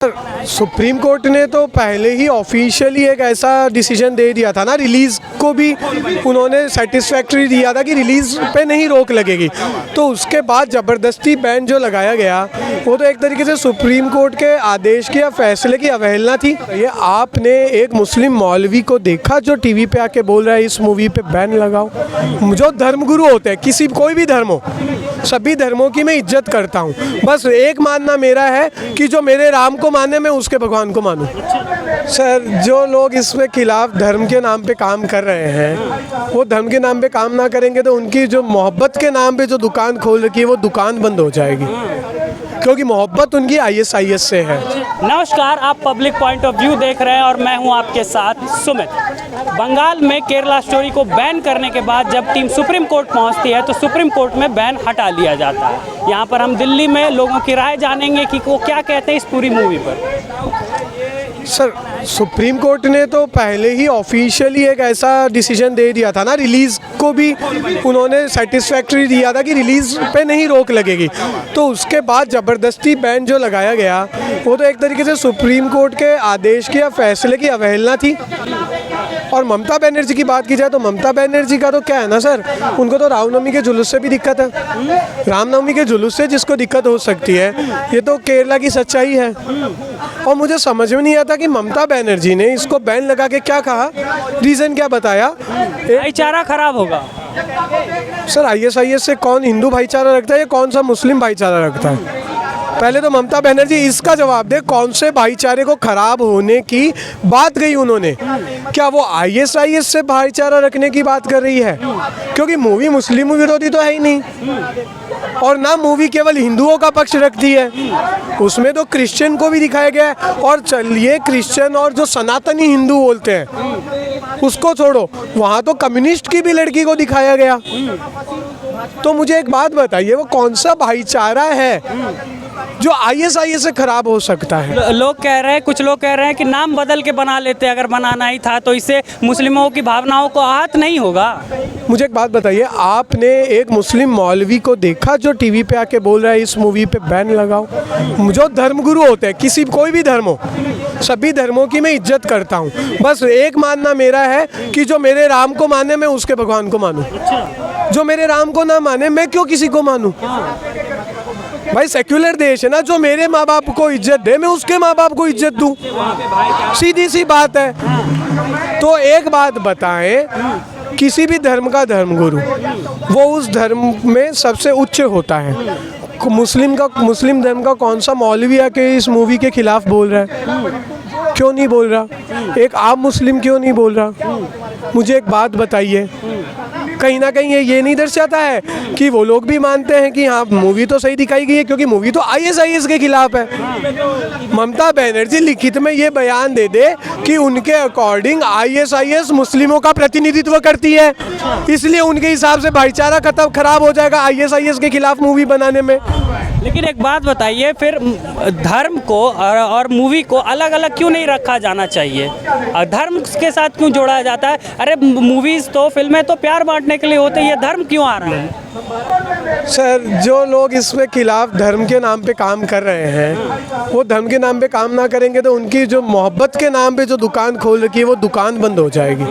Supreme court ने तो पहले ही ऑफिशियली एक ऐसा डिसीजन दे दिया था ना, रिलीज़ को भी उन्होंने सेटिस्फैक्ट्री दिया था कि रिलीज़ पे नहीं रोक लगेगी। तो उसके बाद ज़बरदस्ती बैन जो लगाया गया वो तो एक तरीके से सुप्रीम कोर्ट के आदेश की या फैसले की अवहेलना थी। ये आपने एक मुस्लिम मौलवी को देखा जो टीवी पे आके बोल रहा है इस मूवी पे बैन लगाओ। जो धर्मगुरु होते हैं, कोई भी धर्म हो, सभी धर्मों की मैं इज्जत करता हूँ, बस एक मानना मेरा है कि जो मेरे राम को माने मैं उसके भगवान को मानूं। सर, जो लोग इसमें खिलाफ धर्म के नाम पे काम कर रहे हैं वो धर्म के नाम पे काम ना करेंगे तो उनकी जो मोहब्बत के नाम पे जो दुकान खोल रखी है वो दुकान बंद हो जाएगी, क्योंकि मोहब्बत उनकी ISIS से है। नमस्कार, आप पब्लिक पॉइंट ऑफ व्यू देख रहे हैं और मैं हूं आपके साथ सुमित। बंगाल में केरला स्टोरी को बैन करने के बाद जब टीम सुप्रीम कोर्ट पहुंचती है तो सुप्रीम कोर्ट में बैन हटा लिया जाता है। यहां पर हम दिल्ली में लोगों की राय जानेंगे कि वो क्या कहते हैं इस पूरी मूवी पर। सर, सुप्रीम कोर्ट ने तो पहले ही ऑफिशियली एक ऐसा डिसीजन दे दिया था ना, रिलीज़ को भी उन्होंने सेटिस्फैक्ट्री दिया था कि रिलीज़ पे नहीं रोक लगेगी। तो उसके बाद ज़बरदस्ती बैन जो लगाया गया वो तो एक तरीके से सुप्रीम कोर्ट के आदेश की या फैसले की अवहेलना थी। और ममता बनर्जी की बात की जाए तो ममता बनर्जी का तो क्या है ना सर, उनको तो रामनवमी के जुलूस से भी दिक्कत है। रामनवमी के जुलूस से जिसको दिक्कत हो सकती है, ये तो केरला की सच्चाई है। और मुझे समझ में नहीं आता कि ममता बनर्जी ने इसको बैन लगा के क्या कहा, रीज़न क्या बताया। भाईचारा खराब होगा। सर, ISIS से कौन हिंदू भाईचारा रखता है या कौन सा मुस्लिम भाईचारा रखता है? पहले तो ममता बनर्जी इसका जवाब दे, कौन से भाईचारे को खराब होने की बात कही उन्होंने? क्या वो ISIS से भाईचारा रखने की बात कर रही है? क्योंकि मूवी मुस्लिम विरोधी तो है ही नहीं, और ना मूवी केवल हिंदुओं का पक्ष रखती है, उसमें तो क्रिश्चियन को भी दिखाया गया है। और चलिए क्रिश्चियन और जो सनातनी हिंदू बोलते हैं उसको छोड़ो, वहाँ तो कम्युनिस्ट की भी लड़की को दिखाया गया। तो मुझे एक बात बताइए, वो कौन सा भाईचारा है जो ISIS से खराब हो सकता है? लोग कह रहे हैं, कुछ लोग कह रहे हैं कि नाम बदल के बना लेते अगर बनाना ही था तो इससे मुस्लिमों की भावनाओं को आहत नहीं होगा। मुझे एक बात बताइए, आपने एक मुस्लिम मौलवी को देखा जो टीवी पे आके बोल रहा है इस मूवी पे बैन लगाओ। जो धर्मगुरु होते हैं, कोई भी धर्म हो, सभी धर्मों की मैं इज्जत करता हूँ, बस एक मानना मेरा है कि जो मेरे राम को माने मैं उसके भगवान को मानूं। जो मेरे राम को ना माने मैं क्यों किसी को मानूं? भाई सेक्युलर देश है ना, जो मेरे माँ बाप को इज्जत दे मैं उसके माँ बाप को इज्जत दूं, सीधी सी बात है। तो एक बात बताएं, किसी भी धर्म का धर्मगुरु वो उस धर्म में सबसे उच्च होता है। मुस्लिम धर्म का कौन सा मौलवी आके इस मूवी के खिलाफ बोल रहा है? क्यों नहीं बोल रहा? एक आम मुस्लिम क्यों नहीं बोल रहा? मुझे एक बात बताइए, कहीं ना कहीं ये नहीं दर्शाता है कि वो लोग भी मानते हैं कि हाँ मूवी तो सही दिखाई गई है, क्योंकि मूवी तो ISIS के खिलाफ है। ममता बनर्जी लिखित में ये बयान दे दे कि उनके अकॉर्डिंग ISIS मुस्लिमों का प्रतिनिधित्व करती है, इसलिए उनके हिसाब से भाईचारा खराब हो जाएगा ISIS के खिलाफ मूवी बनाने में। लेकिन एक बात बताइए, फिर धर्म को और मूवी को अलग अलग क्यों नहीं रखा जाना चाहिए? धर्म के साथ क्यों जोड़ा जाता है? अरे मूवीज़ तो, फिल्में तो प्यार बांटने के लिए होते हैं, ये धर्म क्यों आ रहा है? सर, जो लोग इसमें खिलाफ धर्म के नाम पे काम कर रहे हैं वो धर्म के नाम पे काम ना करेंगे तो उनकी जो मोहब्बत के नाम पे जो दुकान खोल रखी है वो दुकान बंद हो जाएगी,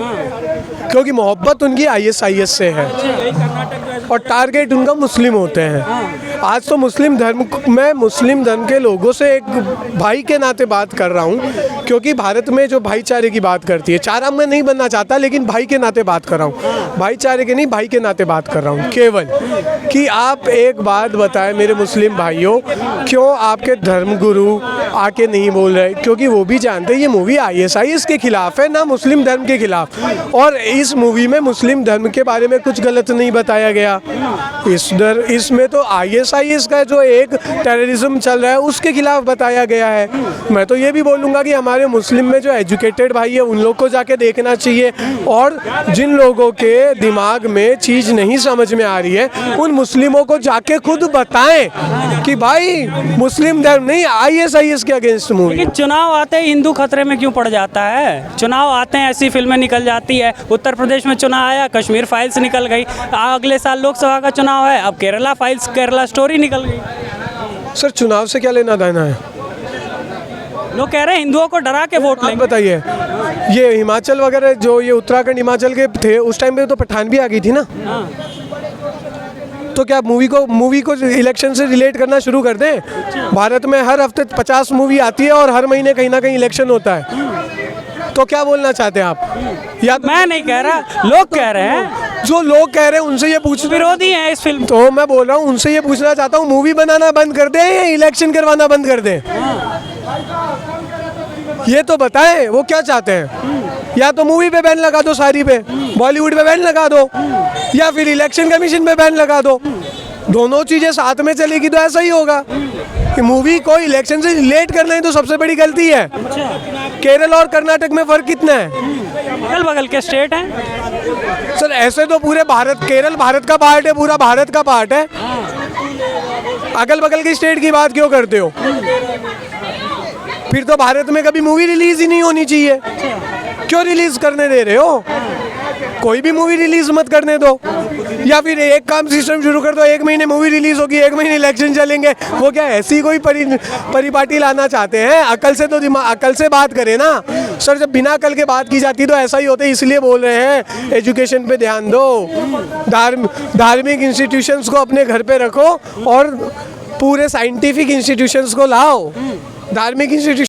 क्योंकि मोहब्बत उनकी ISIS से है और टारगेट उनका मुस्लिम होते हैं। आज तो मैं मुस्लिम धर्म के लोगों से एक भाई के नाते बात कर रहा हूँ, क्योंकि भारत में जो भाईचारे की बात करती है, चारा मैं नहीं बनना चाहता लेकिन भाई के नाते बात कर रहा हूँ, भाईचारे के नहीं भाई के नाते बात कर रहा हूँ केवल, कि आप एक बात बताएं मेरे मुस्लिम भाइयों, क्यों आपके धर्मगुरु आके नहीं बोल रहे? क्योंकि वो भी जानते हैं ये मूवी ISIS के खिलाफ है, ना मुस्लिम धर्म के खिलाफ। और इस मूवी में मुस्लिम धर्म के बारे में कुछ गलत नहीं बताया गया। इसमें तो ISIS का जो एक टेररिज्म चल रहा है उसके खिलाफ बताया गया है। मैं तो ये भी बोलूँगा कि हमारे मुस्लिम में जो एजुकेटेड भाई है उन लोग को जाके देखना चाहिए, और जिन लोगों के दिमाग में चीज़ नहीं समझ में आ रही है उन मुस्लिमों को जाके खुद बताएं कि भाई मुस्लिम धर्म नहीं ISIS के अगेंस्ट मूवी। लेकिन चुनाव आते ही हिंदू खतरे में क्यों पड़ जाता है? चुनाव आते हैं ऐसी फिल्में निकल जाती है। उत्तर प्रदेश में चुनाव आया, कश्मीर फाइल्स निकल गई, अगले साल लोकसभा का चुनाव है, अब केरला स्टोरी निकल गई। सर, चुनाव से क्या लेना देना है? लोग कह रहे हैं हिंदुओं को डरा के वोट आप लेंगे। बताइए, ये हिमाचल वगैरह जो ये उत्तराखंड हिमाचल के थे उस टाइम पे तो पठान भी आ गई थी ना। तो क्या मूवी को इलेक्शन से रिलेट करना शुरू कर दें? भारत में हर हफ्ते 50 मूवी आती है और हर महीने कहीं ना कहीं इलेक्शन होता है। तो क्या बोलना चाहते हैं आप? या मैं नहीं कह रहा, लोग कह रहे हैं, जो लोग कह रहे हैं उनसे ये पूछ विरोधी हैं इस फिल्म। तो मैं बोल रहा हूँ उनसे ये पूछना चाहता हूँ, मूवी बनाना बंद कर दें या इलेक्शन करवाना बंद कर दें? ये तो बताएं वो क्या चाहते हैं। या तो मूवी पे बैन लगा दो, सारी पे, बॉलीवुड पे बैन लगा दो, या फिर इलेक्शन कमीशन पे बैन लगा दो। दोनों चीजें साथ में चलेगी तो ऐसा ही होगा कि मूवी को इलेक्शन से रिलेट करना ही तो सबसे बड़ी गलती है। केरल और कर्नाटक में फर्क कितना है? अगल बगल के स्टेट हैं। सर ऐसे तो पूरे भारत, केरल भारत का पार्ट है, पूरा भारत का पार्ट है। अगल बगल की स्टेट की बात क्यों करते हो? फिर तो भारत में कभी मूवी रिलीज ही नहीं होनी चाहिए। क्यों रिलीज करने दे रहे हो? कोई भी मूवी रिलीज मत करने दो, या फिर एक काम सिस्टम शुरू कर दो, 1 महीने मूवी रिलीज होगी, 1 महीने इलेक्शन चलेंगे। वो क्या ऐसी कोई परिपाटी लाना चाहते हैं? अकल से तो अकल से बात करें ना सर। जब बिना अकल के बात की जाती तो ऐसा ही होता है, इसलिए बोल रहे हैं एजुकेशन पे ध्यान दो, धार्मिक इंस्टीट्यूशंस को अपने घर पे रखो और पूरे साइंटिफिक इंस्टीट्यूशंस को लाओ। धार्मिक इंस्टीट्यूशन